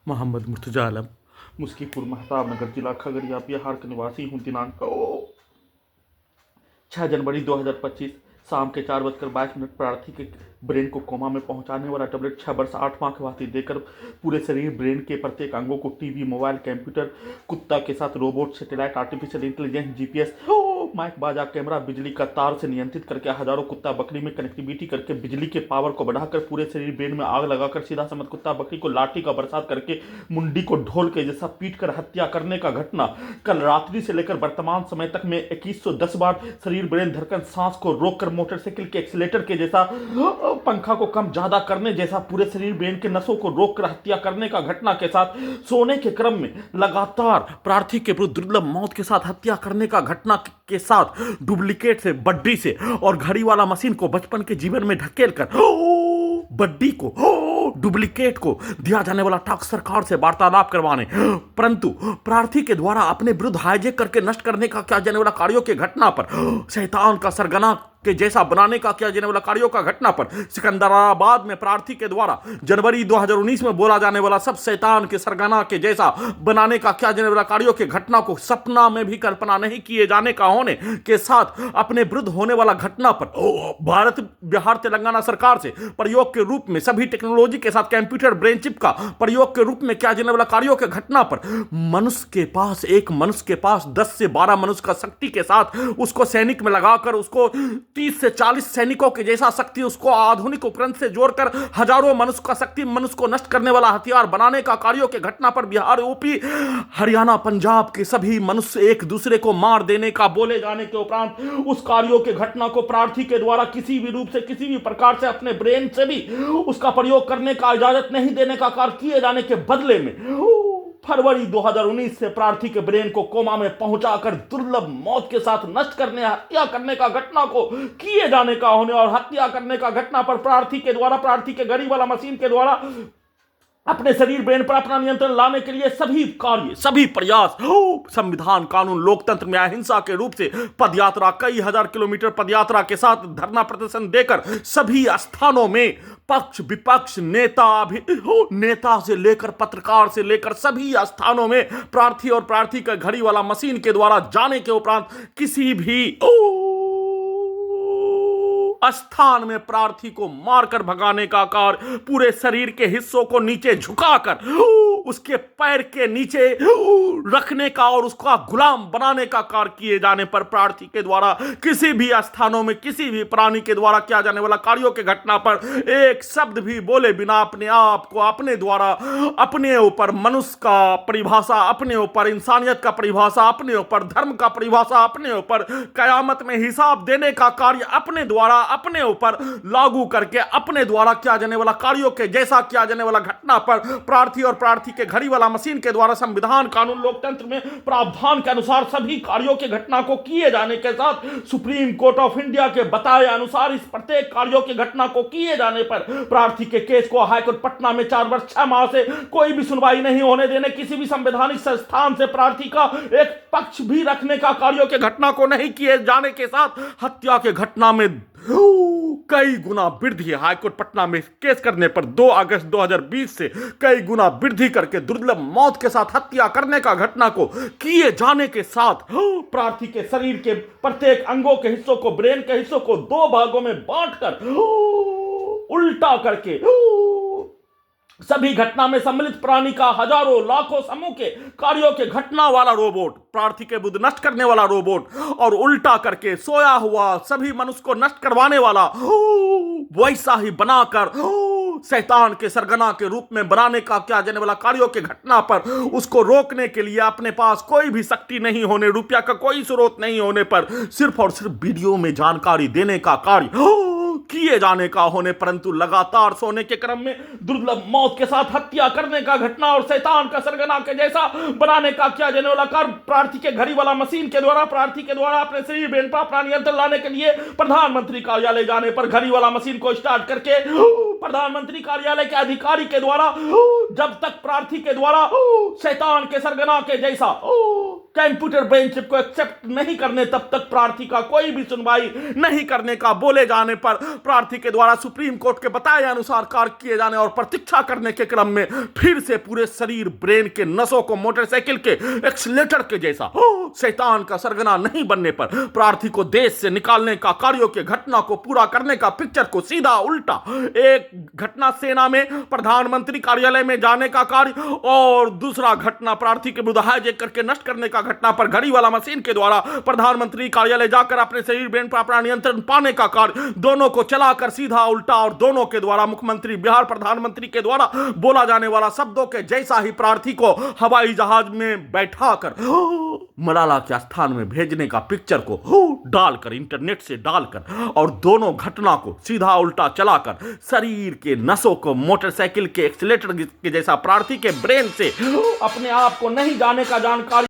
मोहम्मद मुर्तजा आलम, मुस्कीपुर महताब नगर, जिला खगड़िया, बिहार का निवासी हूँ। दिनांक 6 जनवरी 2025 शाम के 4:22 प्रार्थी के ब्रेन को कोमा में पहुंचाने वाला टैबलेट 6 वर्ष 8 माह की वाती देकर पूरे शरीर, ब्रेन के प्रत्येक अंगों को टीवी, मोबाइल, कंप्यूटर, कुत्ता के साथ robot, satellite, artificial intelligence, GPS, mic, बाजा, कैमरा, बिजली का तार से नियंत्रित करके हजारों कुत्ता बकरी में कनेक्टिविटी करके बिजली के पावर को बढ़ाकर पूरे शरीर, ब्रेन में आग लगाकर सीधा समझ कुत्ता बकरी को लाठी का बरसात करके मुंडी को ढोल के जैसा पीट कर हत्या करने का घटना कल रात्रि से लेकर वर्तमान समय तक में 2110 बार शरीर, ब्रेन, धड़कन, सांस को रोककर मोटरसाइकिल के एक्सीलेटर के जैसा, पंखा को कम ज्यादा करने जैसा पूरे शरीर, ब्रेन के नसों को रोककर हत्या करने का घटना के साथ सोने के क्रम में लगातार प्रार्थी के विरुद्ध दुर्लभ मौत के साथ हत्या करने का घटना के साथ डुप्लीकेट से, बड्डी से और घड़ी वाला मशीन को बचपन के जीवन में ढकेल कर बड्डी को, डुप्लीकेट को दिया जाने वाला टैक्स सरकार से वार्तालाप करवाने, परंतु प्रार्थी के द्वारा अपने विरुद्ध हाईजैक करके नष्ट करने का किया जाने वाला कार्यों के घटना पर, शैतान का सरगना के जैसा बनाने का किया जाने वाला कार्यों का घटना पर, सिकंदराबाद में प्रार्थी के द्वारा जनवरी 2019 में बोला जाने वाला सब शैतान के सरगना के जैसा बनाने का किया जाने वाला कार्यों के घटना को सपना में भी कल्पना नहीं किए जाने का होने के साथ अपने विरुद्ध होने वाला घटना पर भारत, बिहार, तेलंगाना सरकार से प्रयोग के रूप में सभी टेक्नोलॉजी के साथ कंप्यूटर, ब्रेन चिप का प्रयोग के रूप में किया जाने वाला कार्यों के घटना पर, एक मनुष्य के पास 10 से 12 मनुष्य का शक्ति के साथ उसको सैनिक में लगाकर उसको 30 से 40 सैनिकों के जैसा शक्ति, उसको आधुनिक उपकरण से जोड़कर हजारों मनुष्य का शक्ति, मनुष्य को नष्ट करने वाला हथियार बनाने का कार्यों के घटना पर बिहार, यूपी, हरियाणा, पंजाब के सभी मनुष्य एक दूसरे को मार देने का बोले जाने के उपरांत उस कार्यों के घटना को प्रार्थी के द्वारा किसी भी रूप से, किसी भी प्रकार से अपने ब्रेन से भी उसका प्रयोग करने का इजाजत नहीं देने का कार्य किए जाने के बदले में फरवरी 2019 से प्रार्थी के ब्रेन को कोमा में पहुंचाकर दुर्लभ मौत के साथ नष्ट करने, हत्या करने का घटना को किए जाने का होने और हत्या करने का घटना पर प्रार्थी के द्वारा, प्रार्थी के घड़ी वाला मशीन के द्वारा अपने शरीर, ब्रेन पर अपना नियंत्रण लाने के लिए सभी कार्य, सभी प्रयास, संविधान, कानून, लोकतंत्र में अहिंसा के रूप से पदयात्रा, कई हजार किलोमीटर पदयात्रा के साथ धरना प्रदर्शन देकर सभी स्थानों में पक्ष, विपक्ष, नेता से लेकर पत्रकार से लेकर सभी स्थानों में प्रार्थी और प्रार्थी का घड़ी वाला मशीन के द्वारा जाने के उपरांत किसी भी स्थान में प्रार्थी को मारकर भगाने का कार्य, पूरे शरीर के हिस्सों को नीचे झुकाकर उसके पैर के नीचे रखने का और उसका गुलाम बनाने का कार्य किए जाने पर प्रार्थी के द्वारा किसी भी स्थानों में किसी भी प्राणी के द्वारा किया जाने वाला कार्यों के घटना पर एक शब्द भी बोले बिना अपने आप को, अपने द्वारा, अपने ऊपर मनुष्य का परिभाषा, अपने ऊपर इंसानियत का परिभाषा, अपने ऊपर धर्म का परिभाषा, अपने ऊपर कयामत में हिसाब देने का कार्य अपने द्वारा, अपने ऊपर लागू करके अपने द्वारा किया जाने वाला कार्यों के जैसा किया जाने वाला घटना पर प्रार्थी और प्रार्थी के घड़ी वाला मशीन के द्वारा संविधान, कानून, लोकतंत्र में प्रावधान के अनुसार सभी कार्यों के घटना को किए जाने के साथ सुप्रीम कोर्ट ऑफ इंडिया के बताए अनुसार इस प्रत्येक कार्यों की घटना को किए जाने पर प्रार्थी के केस को हाईकोर्ट पटना में 4 वर्ष 6 माह से कोई भी सुनवाई नहीं होने देने, किसी भी संवैधानिक संस्थान से प्रार्थी का एक पक्ष भी रखने का कार्यों के घटना को नहीं किए जाने के साथ हत्या के घटना में कई गुना वृद्धि, हाईकोर्ट पटना में केस करने पर 2 अगस्त 2020 से कई गुना वृद्धि करके दुर्लभ मौत के साथ हत्या करने का घटना को किए जाने के साथ प्रार्थी के शरीर के प्रत्येक अंगों के हिस्सों को, ब्रेन के हिस्सों को 2 भागों में बांटकर उल्टा करके सभी घटना में सम्मिलित प्राणी का हजारों लाखों समूह के कार्यों के घटना वाला रोबोट, प्रार्थी के बुद्ध नष्ट करने वाला रोबोट और उल्टा करके सोया हुआ सभी मनुष्य को नष्ट करवाने वाला वैसा ही बनाकर शैतान के सरगना के रूप में बनाने का किया जाने वाला कार्यों के घटना पर उसको रोकने के लिए अपने पास कोई भी शक्ति नहीं होने, रुपया का कोई स्रोत नहीं होने पर सिर्फ और सिर्फ वीडियो में जानकारी देने का कार्य किए जाने का होने, परंतु लगातार सोने के क्रम में दुर्लभ मौत के साथ हत्या करने का घटना और शैतान का सरगना के जैसा बनाने का किया जाने वाला कार्य प्रार्थी के घड़ी वाला मशीन के द्वारा, प्रार्थी के द्वारा अपने शरीर, ब्रेन पर अपना नियंत्रण लाने के लिए प्रधानमंत्री कार्यालय जाने पर घड़ी वाला मशीन को स्टार्ट करके प्रधानमंत्री कार्यालय के अधिकारी के द्वारा जब तक प्रार्थी के द्वारा शैतान के सरगना के जैसा कंप्यूटर ब्रेन चिप को एक्सेप्ट नहीं करने तब तक प्रार्थी का कोई भी सुनवाई नहीं करने का बोले जाने पर प्रार्थी के द्वारा सुप्रीम कोर्ट के बताए अनुसार कार्य किए जाने और प्रतीक्षा करने के क्रम में फिर से पूरे शरीर ब्रेन के नसों को मोटरसाइकिल के एक्सीलेटर के जैसा शैतान का सरगना नहीं बनने पर प्रार्थी को देश से निकालने का कार्यों के घटना को पूरा करने का पिक्चर को सीधा उल्टा एक घटना सेना में प्रधानमंत्री कार्यालय में जाने का कार्य और दूसरा घटना प्रार्थी के विरुद्ध हाईजैक करके नष्ट करने का घटना पर घड़ी वाला मशीन के द्वारा प्रधानमंत्री कार्यालय जाकर अपने शरीर ब्रेन पर अपना नियंत्रण पाने का कार्य दोनों को चलाकर सीधा उल्टा और दोनों के द्वारा मुख्यमंत्री बिहार प्रधानमंत्री के द्वारा बोला जाने वाला शब्दों के जैसा ही प्रार्थी को हवाई जहाज में बैठाकर मलाला के स्थान में भेजने का पिक्चर को डालकर इंटरनेट से डालकर और दोनों घटना को सीधा उल्टा चलाकर शरीर के नसों को मोटरसाइकिल के एक्सीलेटर के जैसा प्रार्थी के ब्रेन से अपने आप को नहीं जाने का जानकारी